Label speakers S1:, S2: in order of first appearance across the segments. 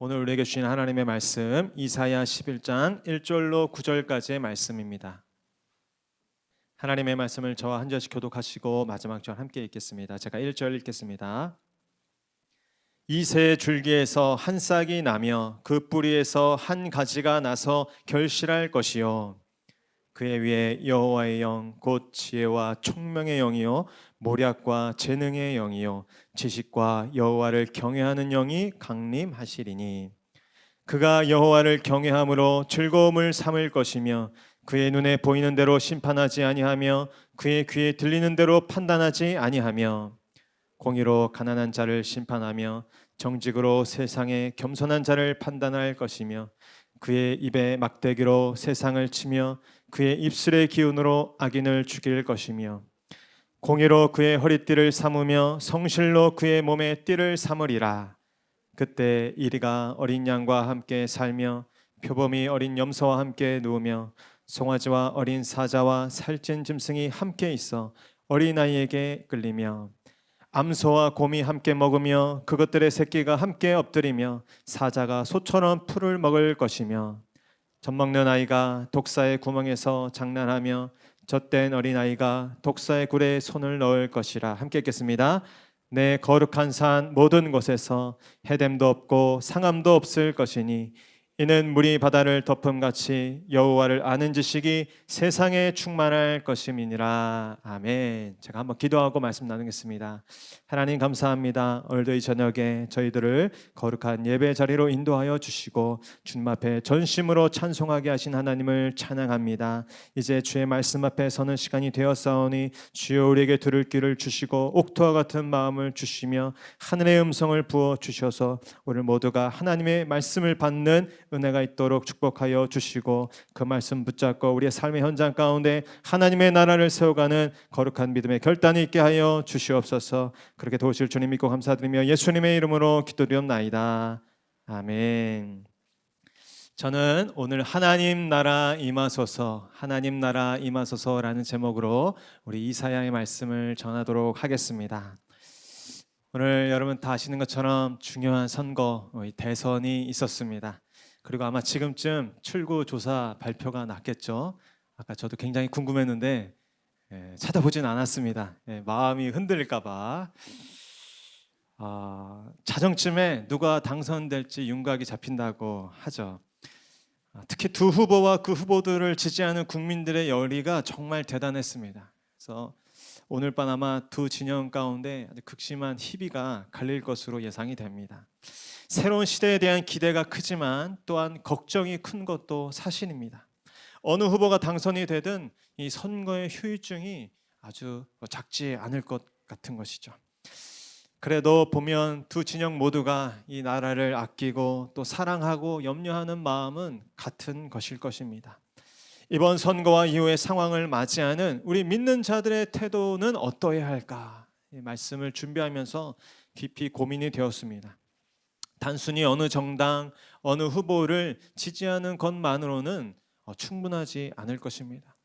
S1: 오늘 우리에게 주신 하나님의 말씀 이사야 11장 1절로 9절까지의 말씀입니다. 하나님의 말씀을 저와 한 절씩 교독하시고 마지막 절 함께 읽겠습니다. 제가 1절 읽겠습니다. 이새 줄기에서 한 싹이 나며 그 뿌리에서 한 가지가 나서 결실할 것이요 그의 위에 여호와의 영 곧 지혜와 총명의 영이요 모략과 재능의 영이요 지식과 여호와를 경외하는 영이 강림하시리니 그가 여호와를 경외함으로 즐거움을 삼을 것이며 그의 눈에 보이는 대로 심판하지 아니하며 그의 귀에 들리는 대로 판단하지 아니하며 공의로 가난한 자를 심판하며 정직으로 세상의 겸손한 자를 판단할 것이며 그의 입에 막대기로 세상을 치며 그의 입술의 기운으로 악인을 죽일 것이며 공의로 그의 허리띠를 삼으며 성실로 그의 몸에 띠를 삼으리라. 그때 이리가 어린 양과 함께 살며 표범이 어린 염소와 함께 누우며 송아지와 어린 사자와 살찐 짐승이 함께 있어 어린아이에게 끌리며 암소와 곰이 함께 먹으며 그것들의 새끼가 함께 엎드리며 사자가 소처럼 풀을 먹을 것이며 젖먹는 아이가 독사의 구멍에서 장난하며 젖된 어린아이가 독사의 굴에 손을 넣을 것이라. 함께 읽겠습니다. 내 거룩한 산 모든 곳에서 해됨도 없고 상함도 없을 것이니 이는 물이 바다를 덮음같이 여호와를 아는 지식이 세상에 충만할 것임이니라. 아멘. 제가 한번 기도하고 말씀 나누겠습니다. 하나님 감사합니다. 오늘도 이 저녁에 저희들을 거룩한 예배 자리로 인도하여 주시고 주님 앞에 전심으로 찬송하게 하신 하나님을 찬양합니다. 이제 주의 말씀 앞에 서는 시간이 되었사오니 주여 우리에게 들을 귀를 주시고 옥토와 같은 마음을 주시며 하늘의 음성을 부어 주셔서 오늘 모두가 하나님의 말씀을 받는 은혜가 있도록 축복하여 주시고 그 말씀 붙잡고 우리의 삶의 현장 가운데 하나님의 나라를 세워가는 거룩한 믿음의 결단이 있게 하여 주시옵소서. 그렇게 도우실 주님 믿고 감사드리며 예수님의 이름으로 기도드리옵나이다. 아멘. 저는 오늘 하나님 나라 임하소서, 하나님 나라 임하소서라는 제목으로 우리 이사야의 말씀을 전하도록 하겠습니다. 오늘 여러분 다 아시는 것처럼 중요한 선거, 대선이 있었습니다. 그리고 아마 지금쯤 출구조사 발표가 났겠죠. 아까 저도 굉장히 궁금했는데 찾아보진 않았습니다. 마음이 흔들릴까 봐. 자정쯤에 누가 당선될지 윤곽이 잡힌다고 하죠. 특히 두 후보와 그 후보들을 지지하는 국민들의 열의가 정말 대단했습니다. 그래서 오늘 밤 아마 두 진영 가운데 아주 극심한 희비가 갈릴 것으로 예상이 됩니다. 새로운 시대에 대한 기대가 크지만 또한 걱정이 큰 것도 사실입니다. 어느 후보가 당선이 되든 이 선거의 후유증이 아주 작지 않을 것 같은 것이죠. 그래도 보면 두 진영 모두가 이 나라를 아끼고 또 사랑하고 염려하는 마음은 같은 것일 것입니다. 이번 선거와 이후의 상황을 맞이하는 우리 믿는 자들의 태도는 어떠해야 할까? 이 말씀을 준비하면서 깊이 고민이 되었습니다. 단순히 어느 정당, 어느 후보를 지지하는 것만으로는 충분하지 않을 것입니다.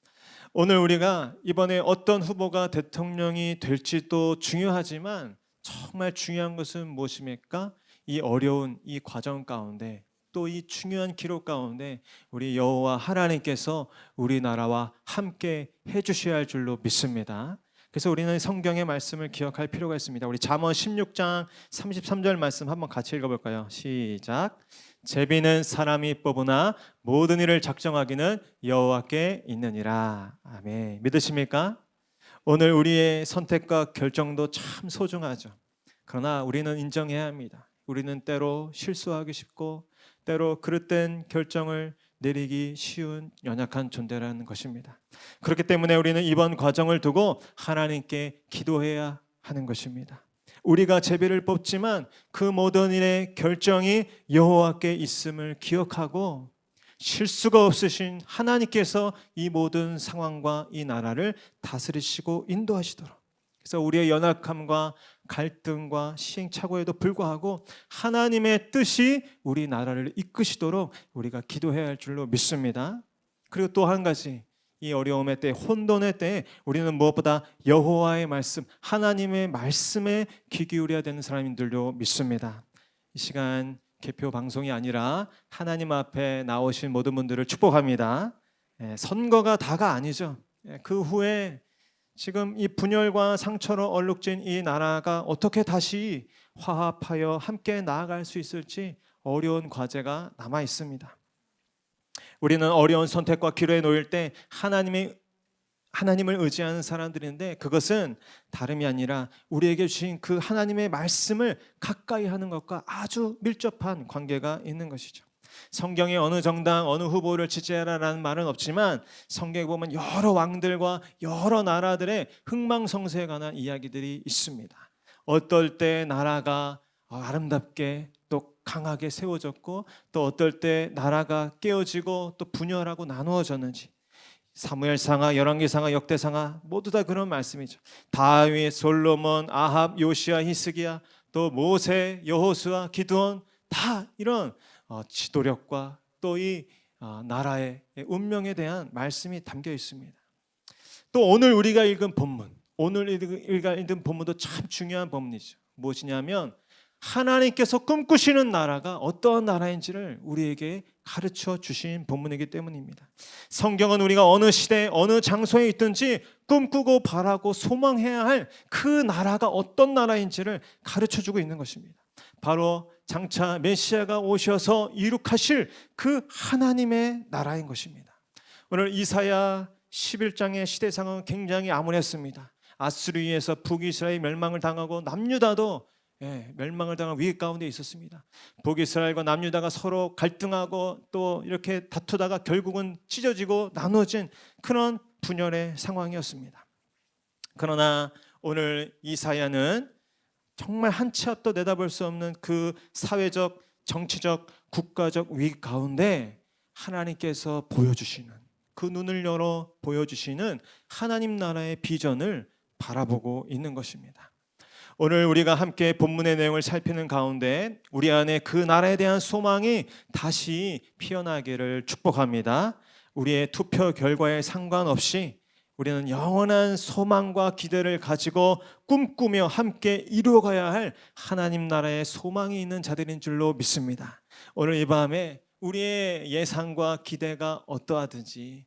S1: 오늘 우리가 이번에 어떤 후보가 대통령이 될지도 중요하지만 정말 중요한 것은 무엇입니까? 이 어려운 이 과정 가운데 또 이 중요한 기록 가운데 우리 여호와 하나님께서 우리나라와 함께 해주셔야 할 줄로 믿습니다. 그래서 우리는 성경의 말씀을 기억할 필요가 있습니다. 우리 잠언 16장 33절 말씀 한번 같이 읽어볼까요? 시작. 제비는 사람이 뽑으나 모든 일을 작정하기는 여호와께 있느니라. 아멘. 믿으십니까? 오늘 우리의 선택과 결정도 참 소중하죠. 그러나 우리는 인정해야 합니다. 우리는 때로 실수하기 쉽고 때로 그릇된 결정을 내리기 쉬운 연약한 존재라는 것입니다. 그렇기 때문에 우리는 이번 과정을 두고 하나님께 기도해야 하는 것입니다. 우리가 제비를 뽑지만 그 모든 일의 결정이 여호와께 있음을 기억하고 실수가 없으신 하나님께서 이 모든 상황과 이 나라를 다스리시고 인도하시도록, 그래서 우리의 연약함과 갈등과 시행착오에도 불구하고 하나님의 뜻이 우리 나라를 이끄시도록 우리가 기도해야 할 줄로 믿습니다. 그리고 또 한 가지, 이 어려움의 때, 혼돈의 때에 우리는 무엇보다 여호와의 말씀, 하나님의 말씀에 귀 기울여야 되는 사람인 줄로 믿습니다. 이 시간 개표 방송이 아니라 하나님 앞에 나오신 모든 분들을 축복합니다. 선거가 다가 아니죠. 그 후에 지금 이 분열과 상처로 얼룩진 이 나라가 어떻게 다시 화합하여 함께 나아갈 수 있을지 어려운 과제가 남아 있습니다. 우리는 어려운 선택과 기로에 놓일 때 하나님을 의지하는 사람들인데, 그것은 다름이 아니라 우리에게 주신 그 하나님의 말씀을 가까이 하는 것과 아주 밀접한 관계가 있는 것이죠. 성경에 어느 정당 어느 후보를 지지하라라는 말은 없지만 성경에 보면 여러 왕들과 여러 나라들의 흥망성쇠에 관한 이야기들이 있습니다. 어떨 때 나라가 아름답게 또 강하게 세워졌고, 또 어떨 때 나라가 깨어지고 또 분열하고 나누어졌는지, 사무엘상하, 열왕기상하, 역대상하 모두 다 그런 말씀이죠. 다윗, 솔로몬, 아합, 요시야, 히스기야, 또 모세, 여호수아, 기드온, 다 이런 지도력과 또 이 나라의 운명에 대한 말씀이 담겨 있습니다. 또 오늘 우리가 읽은 본문, 오늘 우리가 읽은 본문도 참 중요한 본문이죠. 무엇이냐면 하나님께서 꿈꾸시는 나라가 어떠한 나라인지를 우리에게 가르쳐 주신 본문이기 때문입니다. 성경은 우리가 어느 시대 어느 장소에 있든지 꿈꾸고 바라고 소망해야 할 그 나라가 어떤 나라인지를 가르쳐 주고 있는 것입니다. 바로 장차 메시아가 오셔서 이룩하실 그 하나님의 나라인 것입니다. 오늘 이사야 11장의 시대 상황은 굉장히 암울했습니다. 아수르에서 북이스라엘이 멸망을 당하고 남유다도 멸망을 당한 위기 가운데 있었습니다. 북이스라엘과 남유다가 서로 갈등하고 또 이렇게 다투다가 결국은 찢어지고 나눠진 그런 분열의 상황이었습니다. 그러나 오늘 이사야는 정말 한 치 앞도 내다볼 수 없는 그 사회적, 정치적, 국가적 위기 가운데 하나님께서 보여주시는, 그 눈을 열어 보여주시는 하나님 나라의 비전을 바라보고 있는 것입니다. 오늘 우리가 함께 본문의 내용을 살피는 가운데 우리 안에 그 나라에 대한 소망이 다시 피어나기를 축복합니다. 우리의 투표 결과에 상관없이 우리는 영원한 소망과 기대를 가지고 꿈꾸며 함께 이루어가야 할 하나님 나라의 소망이 있는 자들인 줄로 믿습니다. 오늘 이 밤에 우리의 예상과 기대가 어떠하든지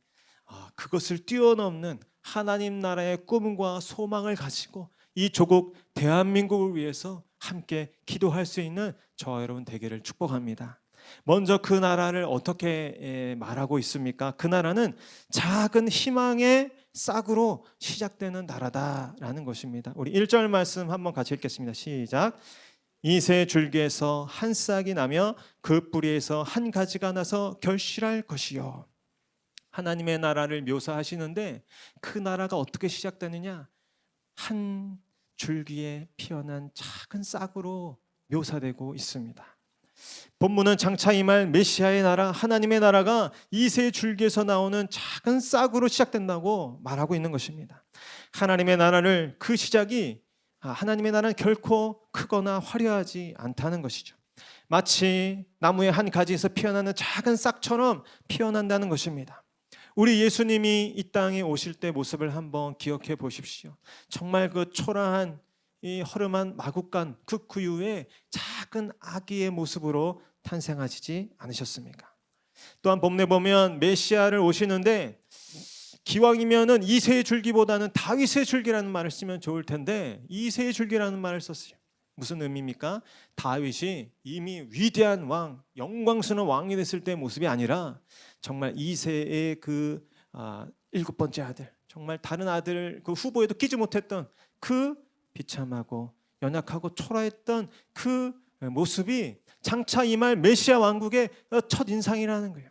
S1: 그것을 뛰어넘는 하나님 나라의 꿈과 소망을 가지고 이 조국 대한민국을 위해서 함께 기도할 수 있는 저와 여러분 되기를 축복합니다. 먼저 그 나라를 어떻게 말하고 있습니까? 그 나라는 작은 희망의 싹으로 시작되는 나라다라는 것입니다. 우리 1절 말씀 한번 같이 읽겠습니다. 시작. 이새 줄기에서 한 싹이 나며 그 뿌리에서 한 가지가 나서 결실할 것이요. 하나님의 나라를 묘사하시는데 그 나라가 어떻게 시작되느냐? 한 줄기에 피어난 작은 싹으로 묘사되고 있습니다. 본문은 장차 임할 메시아의 나라, 하나님의 나라가 이새 줄기에서 나오는 작은 싹으로 시작된다고 말하고 있는 것입니다. 하나님의 나라를 그 시작이 하나님의 나라는 결코 크거나 화려하지 않다는 것이죠. 마치 나무의 한 가지에서 피어나는 작은 싹처럼 피어난다는 것입니다. 우리 예수님이 이 땅에 오실 때 모습을 한번 기억해 보십시오. 정말 그 초라한 이 허름한 마구간 그 구유의 작은 아기의 모습으로 탄생하시지 않으셨습니까? 또한 본문에 보면 메시아를 오시는데 기왕이면은 이새의 줄기보다는 다윗의 줄기라는 말을 쓰면 좋을 텐데 이새의 줄기라는 말을 썼어요. 무슨 의미입니까? 다윗이 이미 위대한 왕, 영광스러운 왕이 됐을 때의 모습이 아니라 정말 이새의 그 7번째 아들, 정말 다른 아들 그 후보에도 끼지 못했던 그 비참하고 연약하고 초라했던 그 모습이 장차 임할 메시아 왕국의 첫 인상이라는 거예요.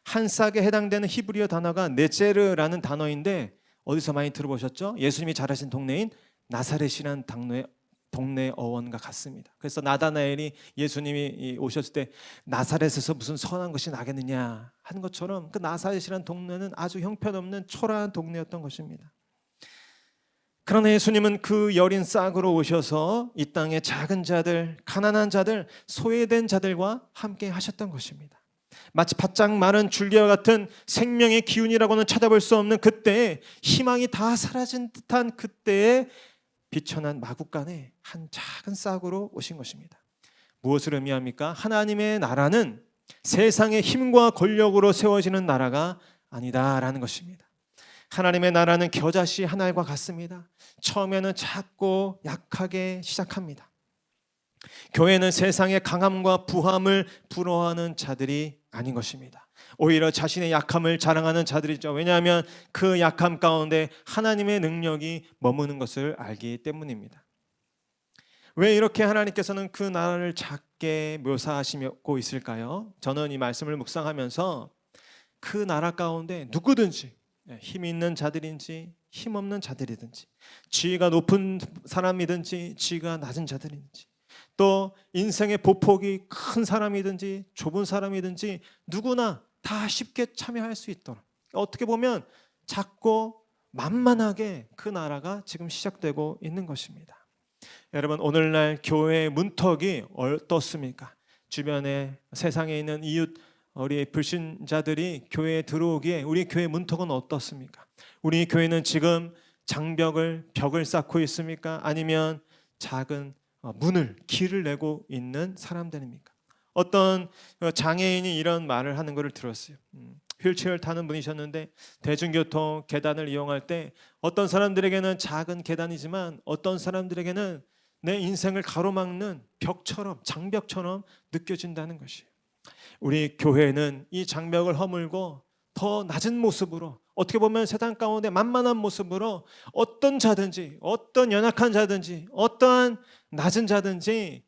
S1: 한 싹에 해당되는 히브리어 단어가 네제르라는 단어인데 어디서 많이 들어보셨죠? 예수님이 자라신 동네인 나사렛이라는 동네 어원과 같습니다. 그래서 나다나엘이 예수님이 오셨을 때 나사렛에서 무슨 선한 것이 나겠느냐 하는 것처럼 그 나사렛이라는 동네는 아주 형편없는 초라한 동네였던 것입니다. 그러나 예수님은 그 여린 싹으로 오셔서 이 땅의 작은 자들, 가난한 자들, 소외된 자들과 함께 하셨던 것입니다. 마치 바짝 마른 줄기와 같은 생명의 기운이라고는 찾아볼 수 없는 그때에 희망이 다 사라진 듯한 그때에 비천한 마구간에 한 작은 싹으로 오신 것입니다. 무엇을 의미합니까? 하나님의 나라는 세상의 힘과 권력으로 세워지는 나라가 아니다라는 것입니다. 하나님의 나라는 겨자씨 한 알과 같습니다. 처음에는 작고 약하게 시작합니다. 교회는 세상의 강함과 부함을 부러워하는 자들이 아닌 것입니다. 오히려 자신의 약함을 자랑하는 자들이죠. 왜냐하면 그 약함 가운데 하나님의 능력이 머무는 것을 알기 때문입니다. 왜 이렇게 하나님께서는 그 나라를 작게 묘사하시고 있을까요? 저는 이 말씀을 묵상하면서 그 나라 가운데 누구든지 힘 있는 자들인지 힘 없는 자들이든지 지위가 높은 사람이든지 지위가 낮은 자들인지 또 인생의 보폭이 큰 사람이든지 좁은 사람이든지 누구나 다 쉽게 참여할 수 있도록, 어떻게 보면 작고 만만하게 그 나라가 지금 시작되고 있는 것입니다. 여러분, 오늘날 교회의 문턱이 어떻습니까? 주변에 세상에 있는 이웃 우리 불신자들이 교회에 들어오기에 우리 교회 문턱은 어떻습니까? 우리 교회는 지금 벽을 쌓고 있습니까? 아니면 작은 길을 내고 있는 사람들입니까? 어떤 장애인이 이런 말을 하는 것을 들었어요. 휠체어를 타는 분이셨는데 대중교통 계단을 이용할 때 어떤 사람들에게는 작은 계단이지만 어떤 사람들에게는 내 인생을 가로막는 벽처럼, 장벽처럼 느껴진다는 것이에요. 우리 교회는 이 장벽을 허물고 더 낮은 모습으로, 어떻게 보면 세상 가운데 만만한 모습으로 어떤 자든지, 어떤 연약한 자든지, 어떠한 낮은 자든지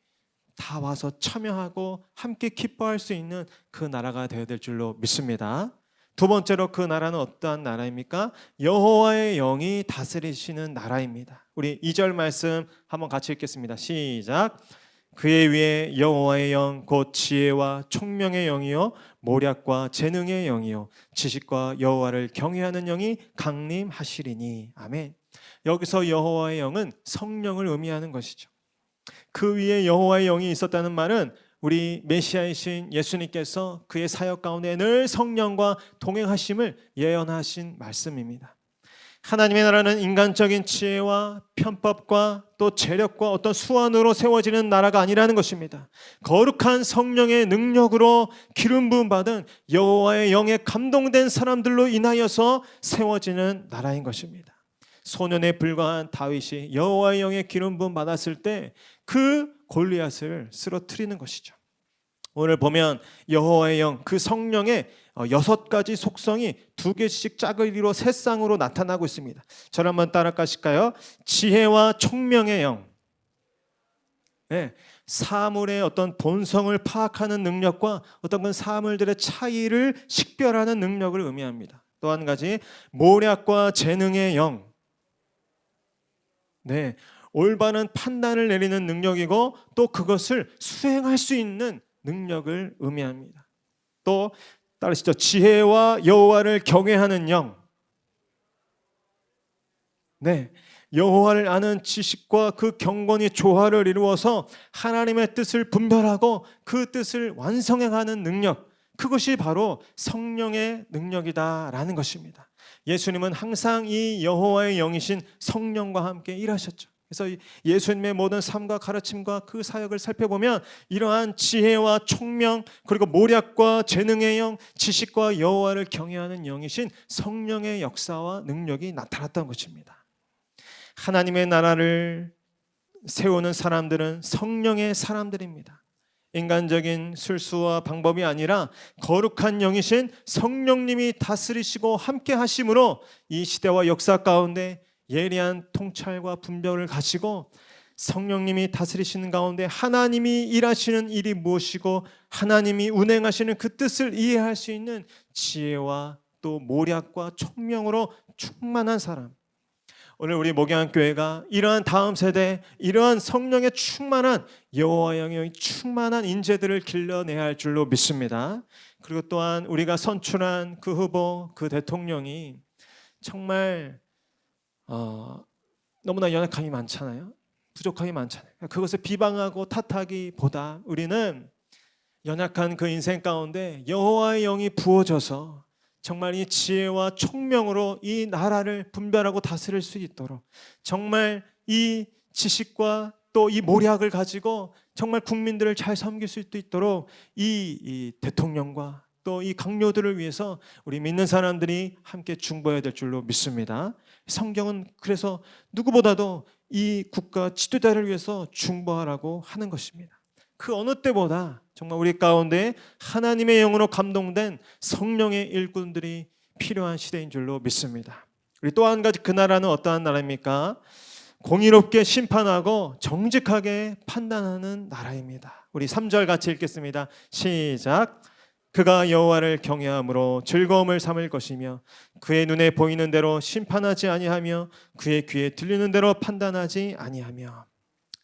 S1: 다 와서 참여하고 함께 기뻐할 수 있는 그 나라가 되어야 될 줄로 믿습니다. 두 번째로 그 나라는 어떠한 나라입니까? 여호와의 영이 다스리시는 나라입니다. 우리 2절 말씀 한번 같이 읽겠습니다. 시작. 그의 위에 여호와의 영 곧 지혜와 총명의 영이요 모략과 재능의 영이요 지식과 여호와를 경외하는 영이 강림하시리니. 아멘. 여기서 여호와의 영은 성령을 의미하는 것이죠. 그 위에 여호와의 영이 있었다는 말은 우리 메시아이신 예수님께서 그의 사역 가운데 늘 성령과 동행하심을 예언하신 말씀입니다. 하나님의 나라는 인간적인 지혜와 편법과 또 재력과 어떤 수완으로 세워지는 나라가 아니라는 것입니다. 거룩한 성령의 능력으로 기름 부음 받은 여호와의 영에 감동된 사람들로 인하여서 세워지는 나라인 것입니다. 소년에 불과한 다윗이 여호와의 영에 기름 부음 받았을 때 그 골리앗을 쓰러뜨리는 것이죠. 오늘 보면 여호와의 영, 그 성령의 6가지 속성이 2개씩 짝을이로 세 쌍으로 나타나고 있습니다. 저를 한번 따라가실까요? 지혜와 총명의 영, 사물의 어떤 본성을 파악하는 능력과 어떤 그 사물들의 차이를 식별하는 능력을 의미합니다. 또 한 가지, 모략과 재능의 영, 올바른 판단을 내리는 능력이고 또 그것을 수행할 수 있는 능력을 의미합니다. 또 따르시죠. 지혜와 여호와를 경외하는 영. 여호와를 아는 지식과 그 경건이 조화를 이루어서 하나님의 뜻을 분별하고 그 뜻을 완성해가는 능력, 그것이 바로 성령의 능력이다라는 것입니다. 예수님은 항상 이 여호와의 영이신 성령과 함께 일하셨죠. 그래서 예수님의 모든 삶과 가르침과 그 사역을 살펴보면 이러한 지혜와 총명, 그리고 모략과 재능의 영, 지식과 여호와를 경외하는 영이신 성령의 역사와 능력이 나타났던 것입니다. 하나님의 나라를 세우는 사람들은 성령의 사람들입니다. 인간적인 술수와 방법이 아니라 거룩한 영이신 성령님이 다스리시고 함께 하심으로 이 시대와 역사 가운데 예리한 통찰과 분별을 가지고 성령님이 다스리시는 가운데 하나님이 일하시는 일이 무엇이고 하나님이 운행하시는 그 뜻을 이해할 수 있는 지혜와 또 모략과 총명으로 충만한 사람, 오늘 우리 목양교회가 이러한 다음 세대, 이러한 성령의 충만한 여호와의 영의 충만한 인재들을 길러내야 할 줄로 믿습니다. 그리고 또한 우리가 선출한 그 후보, 그 대통령이 정말 너무나 연약함이 많잖아요. 부족함이 많잖아요. 그것을 비방하고 탓하기보다 우리는 연약한 그 인생 가운데 여호와의 영이 부어져서 정말 이 지혜와 총명으로 이 나라를 분별하고 다스릴 수 있도록 정말 이 지식과 또 이 모략을 가지고 정말 국민들을 잘 섬길 수 있도록 이 대통령과 또 이 강요들을 위해서 우리 믿는 사람들이 함께 중보해야 될 줄로 믿습니다. 성경은 그래서 누구보다도 이 국가 지도자를 위해서 중보하라고 하는 것입니다. 그 어느 때보다 정말 우리 가운데 하나님의 영으로 감동된 성령의 일꾼들이 필요한 시대인 줄로 믿습니다. 우리 또 한 가지 그 나라는 어떠한 나라입니까? 공의롭게 심판하고 정직하게 판단하는 나라입니다. 우리 3절 같이 읽겠습니다. 시작. 그가 여호와를 경외함으로 즐거움을 삼을 것이며 그의 눈에 보이는 대로 심판하지 아니하며 그의 귀에 들리는 대로 판단하지 아니하며.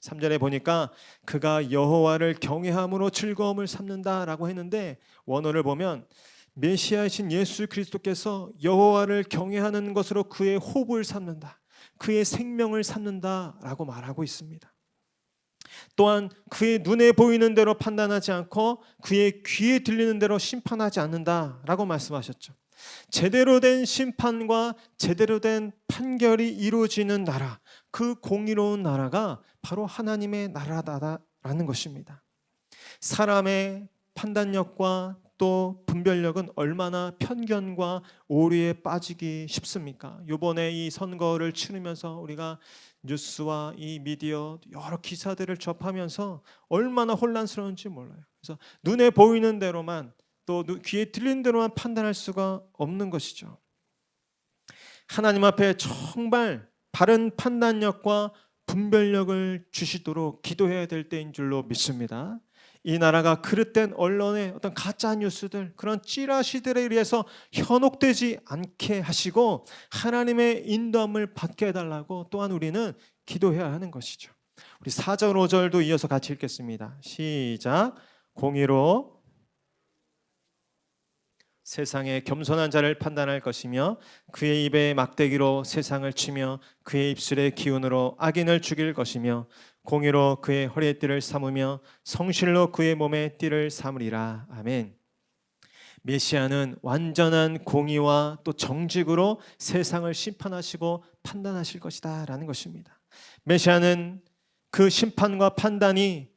S1: 3절에 보니까 그가 여호와를 경외함으로 즐거움을 삼는다라고 했는데 원어를 보면 메시아이신 예수 그리스도께서 여호와를 경외하는 것으로 그의 호흡을 삼는다, 그의 생명을 삼는다라고 말하고 있습니다. 또한 그의 눈에 보이는 대로 판단하지 않고 그의 귀에 들리는 대로 심판하지 않는다라고 말씀하셨죠. 제대로 된 심판과 제대로 된 판결이 이루어지는 나라, 그 공의로운 나라가 바로 하나님의 나라다라는 것입니다. 사람의 판단력과 또 분별력은 얼마나 편견과 오류에 빠지기 쉽습니까? 이번에 이 선거를 치르면서 우리가 뉴스와 이 미디어 여러 기사들을 접하면서 얼마나 혼란스러운지 몰라요. 그래서 눈에 보이는 대로만 또 귀에 들리는 대로만 판단할 수가 없는 것이죠. 하나님 앞에 정말 바른 판단력과 분별력을 주시도록 기도해야 될 때인 줄로 믿습니다. 이 나라가 그릇된 언론의 어떤 가짜 뉴스들, 그런 찌라시들에 의해서 현혹되지 않게 하시고 하나님의 인도함을 받게 해달라고 또한 우리는 기도해야 하는 것이죠. 우리 4절 5절도 이어서 같이 읽겠습니다. 시작. 공의로 세상의 겸손한 자를 판단할 것이며 그의 입에 막대기로 세상을 치며 그의 입술의 기운으로 악인을 죽일 것이며 공의로 그의 허리에 띠를 삼으며 성실로 그의 몸에 띠를 삼으리라. 아멘. 메시아는 완전한 공의와 또 정직으로 세상을 심판하시고 판단하실 것이다 라는 것입니다. 메시아는 그 심판과 판단이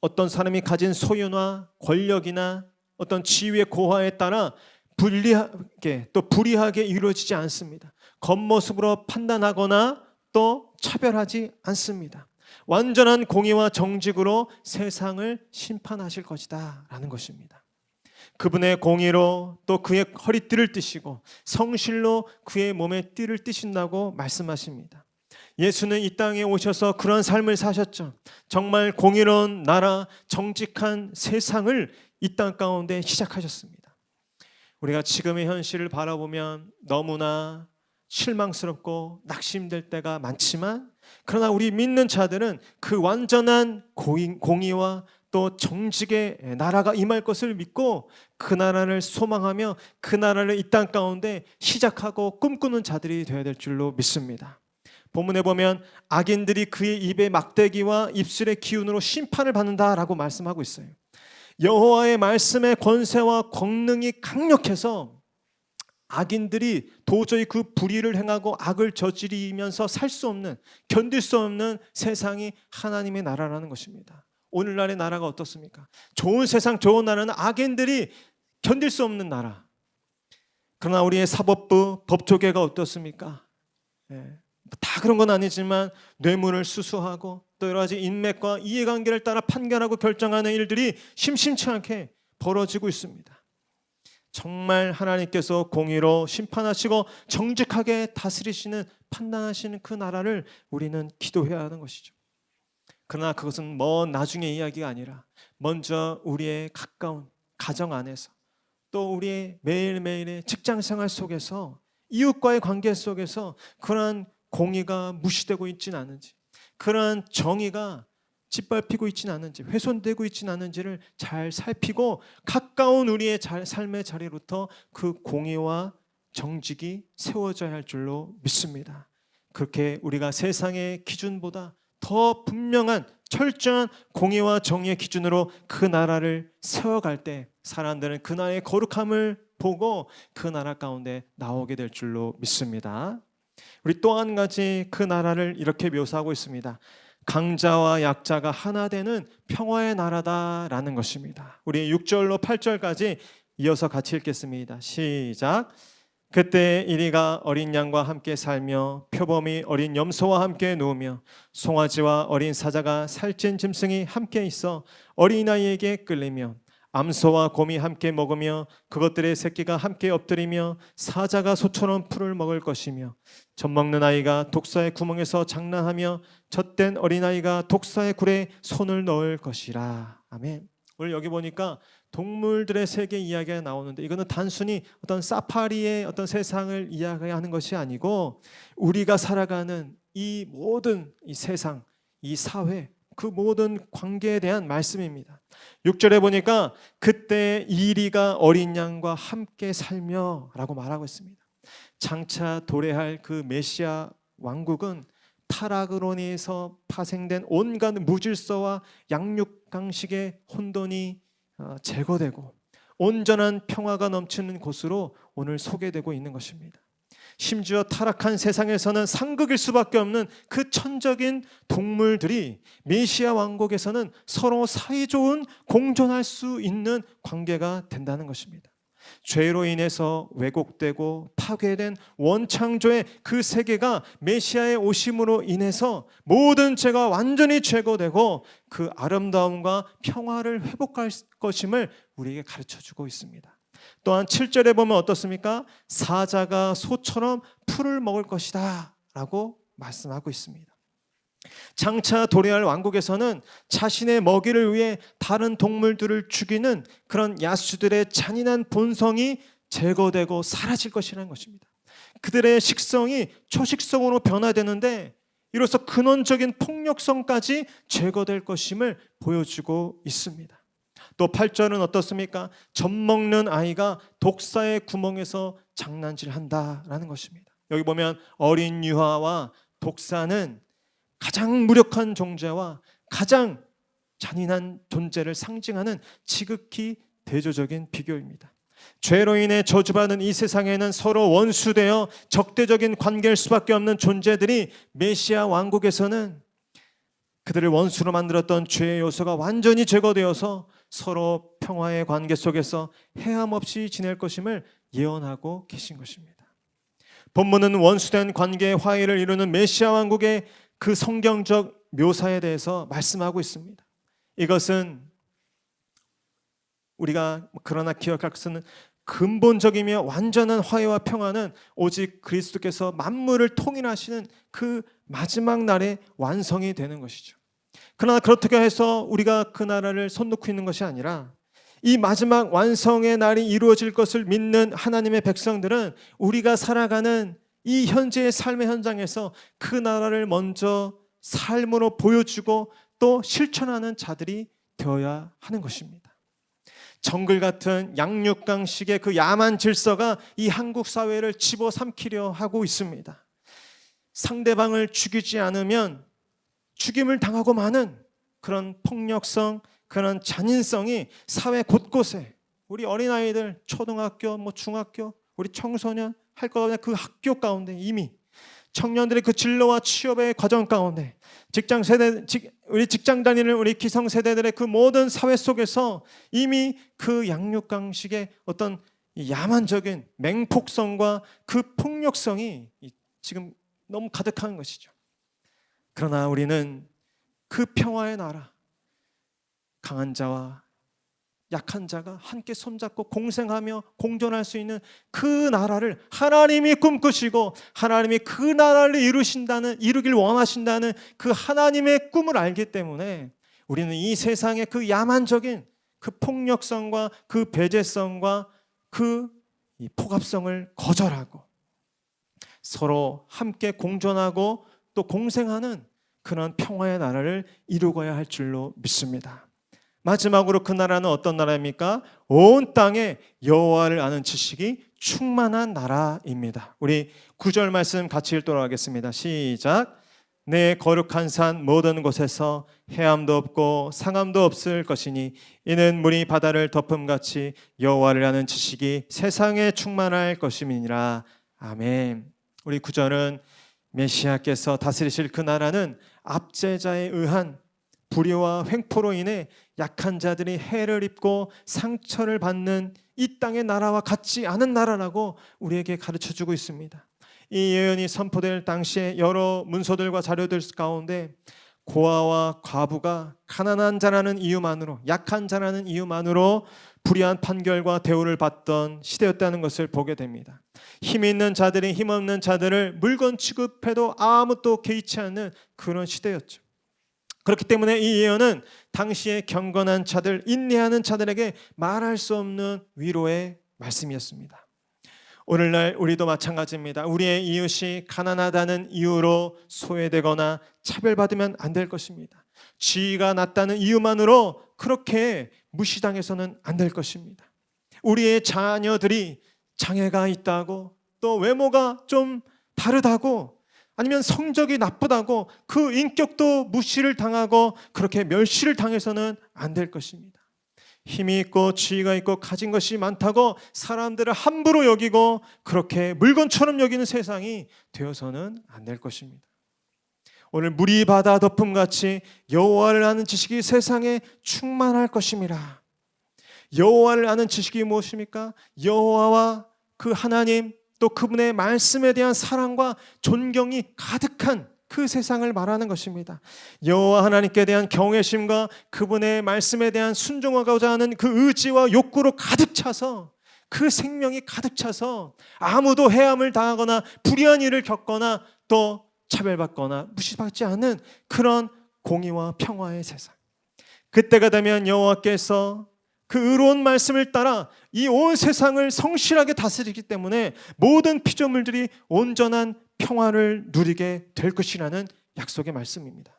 S1: 어떤 사람이 가진 소유나 권력이나 어떤 지위의 고하에 따라 불리하게 또 불이하게 이루어지지 않습니다. 겉모습으로 판단하거나 또 차별하지 않습니다. 완전한 공의와 정직으로 세상을 심판하실 것이다 라는 것입니다. 그분의 공의로 또 그의 허리띠를 띠시고 성실로 그의 몸에 띠를 띠신다고 말씀하십니다. 예수는 이 땅에 오셔서 그런 삶을 사셨죠. 정말 공의로운 나라, 정직한 세상을 이 땅 가운데 시작하셨습니다. 우리가 지금의 현실을 바라보면 너무나 실망스럽고 낙심될 때가 많지만, 그러나 우리 믿는 자들은 그 완전한 공의와 또 정직의 나라가 임할 것을 믿고 그 나라를 소망하며 그 나라를 이 땅 가운데 시작하고 꿈꾸는 자들이 되어야 될 줄로 믿습니다. 본문에 보면 악인들이 그의 입에 막대기와 입술의 기운으로 심판을 받는다라고 말씀하고 있어요. 여호와의 말씀의 권세와 권능이 강력해서 악인들이 도저히 그 불의를 행하고 악을 저지르면서 살 수 없는, 견딜 수 없는 세상이 하나님의 나라라는 것입니다. 오늘날의 나라가 어떻습니까? 좋은 세상, 좋은 나라는 악인들이 견딜 수 없는 나라. 그러나 우리의 사법부, 법조계가 어떻습니까? 다 그런 건 아니지만 뇌물을 수수하고 또 여러 가지 인맥과 이해관계를 따라 판결하고 결정하는 일들이 심심치 않게 벌어지고 있습니다. 정말 하나님께서 공의로 심판하시고 정직하게 다스리시는, 판단하시는 그 나라를 우리는 기도해야 하는 것이죠. 그러나 그것은 먼 나중의 이야기가 아니라 먼저 우리의 가까운 가정 안에서 또 우리의 매일매일의 직장생활 속에서 이웃과의 관계 속에서 그러한 공의가 무시되고 있지는 않은지, 그러한 정의가 짓밟히고 있지는 않은지, 훼손되고 있지는 않은지를 잘 살피고 가까운 우리의 삶의 자리로부터 그 공의와 정직이 세워져야 할 줄로 믿습니다. 그렇게 우리가 세상의 기준보다 더 분명한 철저한 공의와 정의의 기준으로 그 나라를 세워갈 때 사람들은 그 나라의 거룩함을 보고 그 나라 가운데 나오게 될 줄로 믿습니다. 우리 또 한 가지 그 나라를 이렇게 묘사하고 있습니다. 강자와 약자가 하나 되는 평화의 나라다라는 것입니다. 우리 6절로 8절까지 이어서 같이 읽겠습니다. 시작. 그때 이리가 어린 양과 함께 살며 표범이 어린 염소와 함께 누우며 송아지와 어린 사자가 살찐 짐승이 함께 있어 어린아이에게 끌리며 암소와 곰이 함께 먹으며 그것들의 새끼가 함께 엎드리며 사자가 소처럼 풀을 먹을 것이며 젖먹는 아이가 독사의 구멍에서 장난하며 젖된 어린아이가 독사의 굴에 손을 넣을 것이라. 아멘. 오늘 여기 보니까 동물들의 세계 이야기가 나오는데 이거는 단순히 어떤 사파리의 어떤 세상을 이야기하는 것이 아니고 우리가 살아가는 이 모든 이 세상, 이 사회, 그 모든 관계에 대한 말씀입니다. 6절에 보니까 그때 이리가 어린 양과 함께 살며 라고 말하고 있습니다. 장차 도래할 그 메시아 왕국은 타락으로 인해서 파생된 온갖 무질서와 양육강식의 혼돈이 제거되고 온전한 평화가 넘치는 곳으로 오늘 소개되고 있는 것입니다. 심지어 타락한 세상에서는 상극일 수밖에 없는 그 천적인 동물들이 메시아 왕국에서는 서로 사이좋은 공존할 수 있는 관계가 된다는 것입니다. 죄로 인해서 왜곡되고 파괴된 원창조의 그 세계가 메시아의 오심으로 인해서 모든 죄가 완전히 제거되고 그 아름다움과 평화를 회복할 것임을 우리에게 가르쳐주고 있습니다. 또한 7절에 보면 어떻습니까? 사자가 소처럼 풀을 먹을 것이다 라고 말씀하고 있습니다. 장차 도래할 왕국에서는 자신의 먹이를 위해 다른 동물들을 죽이는 그런 야수들의 잔인한 본성이 제거되고 사라질 것이라는 것입니다. 그들의 식성이 초식성으로 변화되는데 이로써 근원적인 폭력성까지 제거될 것임을 보여주고 있습니다. 또 8절은 어떻습니까? 젖먹는 아이가 독사의 구멍에서 장난질한다라는 것입니다. 여기 보면 어린 유아와 독사는 가장 무력한 존재와 가장 잔인한 존재를 상징하는 지극히 대조적인 비교입니다. 죄로 인해 저주받은 이 세상에는 서로 원수되어 적대적인 관계일 수밖에 없는 존재들이 메시아 왕국에서는 그들을 원수로 만들었던 죄의 요소가 완전히 제거되어서 서로 평화의 관계 속에서 해함 없이 지낼 것임을 예언하고 계신 것입니다. 본문은 원수된 관계의 화해를 이루는 메시아 왕국의 그 성경적 묘사에 대해서 말씀하고 있습니다. 이것은 우리가 그러나 기억할 것은 근본적이며 완전한 화해와 평화는 오직 그리스도께서 만물을 통일하시는 그 마지막 날에 완성이 되는 것이죠. 그러나 그렇게 해서 우리가 그 나라를 손 놓고 있는 것이 아니라 이 마지막 완성의 날이 이루어질 것을 믿는 하나님의 백성들은 우리가 살아가는 이 현재의 삶의 현장에서 그 나라를 먼저 삶으로 보여주고 또 실천하는 자들이 되어야 하는 것입니다. 정글 같은 양육강식의 그 야만 질서가 이 한국 사회를 집어삼키려 하고 있습니다. 상대방을 죽이지 않으면 죽임을 당하고 마는 그런 폭력성, 그런 잔인성이 사회 곳곳에 우리 어린아이들, 초등학교, 중학교, 우리 청소년 할 것 없는 그 학교 가운데 이미 청년들의 그 진로와 취업의 과정 가운데 직장 세대, 우리 직장 다니는 우리 기성 세대들의 그 모든 사회 속에서 이미 그 양육강식의 어떤 야만적인 맹폭성과 그 폭력성이 지금 너무 가득한 것이죠. 그러나 우리는 그 평화의 나라, 강한 자와 약한 자가 함께 손잡고 공생하며 공존할 수 있는 그 나라를 하나님이 꿈꾸시고 하나님이 그 나라를 이루길 원하신다는 그 하나님의 꿈을 알기 때문에 우리는 이 세상의 그 야만적인 그 폭력성과 그 배제성과 그 폭압성을 거절하고 서로 함께 공존하고 또 공생하는 그런 평화의 나라를 이루어야 할 줄로 믿습니다. 마지막으로 그 나라는 어떤 나라입니까? 온 땅에 여호와를 아는 지식이 충만한 나라입니다. 우리 9절 말씀 같이 읽도록 하겠습니다. 시작. 내 거룩한 산 모든 곳에서 해함도 없고 상함도 없을 것이니 이는 물이 바다를 덮음같이 여호와를 아는 지식이 세상에 충만할 것임이니라. 아멘. 우리 9절은 메시아께서 다스리실 그 나라는 압제자에 의한 불의와 횡포로 인해 약한 자들이 해를 입고 상처를 받는 이 땅의 나라와 같지 않은 나라라고 우리에게 가르쳐주고 있습니다. 이 예언이 선포될 당시에 여러 문서들과 자료들 가운데 고아와 과부가 가난한 자라는 이유만으로, 약한 자라는 이유만으로 불의한 판결과 대우를 받던 시대였다는 것을 보게 됩니다. 힘 있는 자들이 힘없는 자들을 물건 취급해도 아무도 개의치 않는 그런 시대였죠. 그렇기 때문에 이 예언은 당시에 경건한 자들, 인내하는 자들에게 말할 수 없는 위로의 말씀이었습니다. 오늘날 우리도 마찬가지입니다. 우리의 이웃이 가난하다는 이유로 소외되거나 차별받으면 안 될 것입니다. 지위가 낮다는 이유만으로 그렇게 무시당해서는 안 될 것입니다. 우리의 자녀들이 장애가 있다고, 또 외모가 좀 다르다고, 아니면 성적이 나쁘다고 그 인격도 무시를 당하고 그렇게 멸시를 당해서는 안 될 것입니다. 힘이 있고 지위가 있고 가진 것이 많다고 사람들을 함부로 여기고 그렇게 물건처럼 여기는 세상이 되어서는 안 될 것입니다. 오늘 물이 바다 덮음같이 여호와를 아는 지식이 세상에 충만할 것임이라. 여호와를 아는 지식이 무엇입니까? 여호와와 그 하나님, 또 그분의 말씀에 대한 사랑과 존경이 가득한 그 세상을 말하는 것입니다. 여호와 하나님께 대한 경외심과 그분의 말씀에 대한 순종하고자 하는 그 의지와 욕구로 가득 차서, 그 생명이 가득 차서 아무도 해함을 당하거나 불의한 일을 겪거나 또 차별받거나 무시받지 않는 그런 공의와 평화의 세상. 그때가 되면 여호와께서 그 의로운 말씀을 따라 이 온 세상을 성실하게 다스리기 때문에 모든 피조물들이 온전한 평화를 누리게 될 것이라는 약속의 말씀입니다.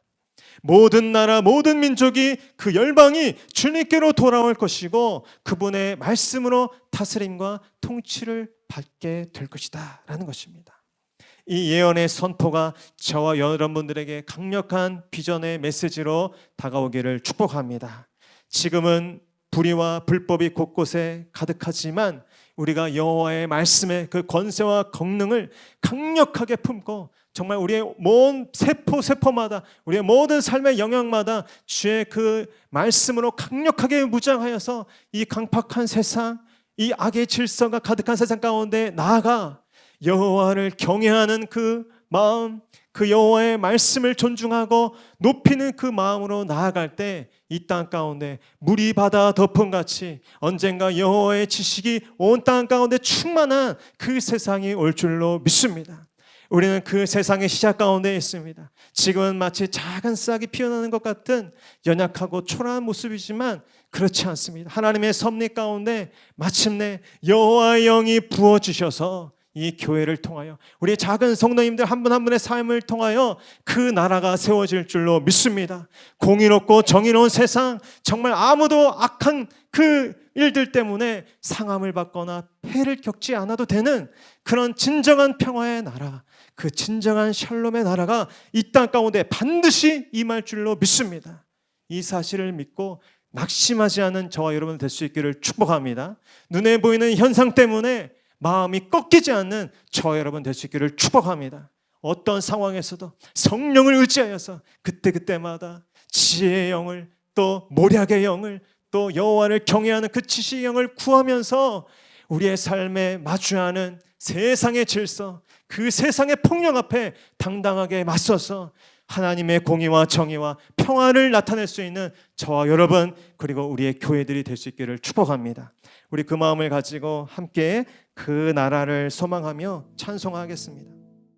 S1: 모든 나라, 모든 민족이, 그 열방이 주님께로 돌아올 것이고 그분의 말씀으로 다스림과 통치를 받게 될 것이다 라는 것입니다. 이 예언의 선포가 저와 여러분들에게 강력한 비전의 메시지로 다가오기를 축복합니다. 지금은 불의와 불법이 곳곳에 가득하지만 우리가 여호와의 말씀의 그 권세와 권능을 강력하게 품고 정말 우리의 모든 세포마다, 우리의 모든 삶의 영역마다 주의 그 말씀으로 강력하게 무장하여서 이 강팍한 세상, 이 악의 질서가 가득한 세상 가운데 나아가 여호와를 경외하는 그 마음, 그 여호와의 말씀을 존중하고 높이는 그 마음으로 나아갈 때 이 땅 가운데 물이 바다 덮음같이 언젠가 여호와의 지식이 온 땅 가운데 충만한 그 세상이 올 줄로 믿습니다. 우리는 그 세상의 시작 가운데 있습니다. 지금은 마치 작은 싹이 피어나는 것 같은 연약하고 초라한 모습이지만 그렇지 않습니다. 하나님의 섭리 가운데 마침내 여호와의 영이 부어주셔서 이 교회를 통하여 우리 작은 성도님들 한 분 한 분의 삶을 통하여 그 나라가 세워질 줄로 믿습니다. 공의롭고 정의로운 세상, 정말 아무도 악한 그 일들 때문에 상함을 받거나 폐를 겪지 않아도 되는 그런 진정한 평화의 나라, 그 진정한 샬롬의 나라가 이 땅 가운데 반드시 임할 줄로 믿습니다. 이 사실을 믿고 낙심하지 않은 저와 여러분 될 수 있기를 축복합니다. 눈에 보이는 현상 때문에 마음이 꺾이지 않는 저와 여러분 될 수 있기를 축복합니다. 어떤 상황에서도 성령을 의지하여서 그때그때마다 지혜의 영을, 또 모략의 영을, 또 여호와를 경외하는 그 지식의 영을 구하면서 우리의 삶에 마주하는 세상의 질서, 그 세상의 폭력 앞에 당당하게 맞서서 하나님의 공의와 정의와 평화를 나타낼 수 있는 저와 여러분, 그리고 우리의 교회들이 될 수 있기를 축복합니다. 우리 그 마음을 가지고 함께 그 나라를 소망하며 찬송하겠습니다.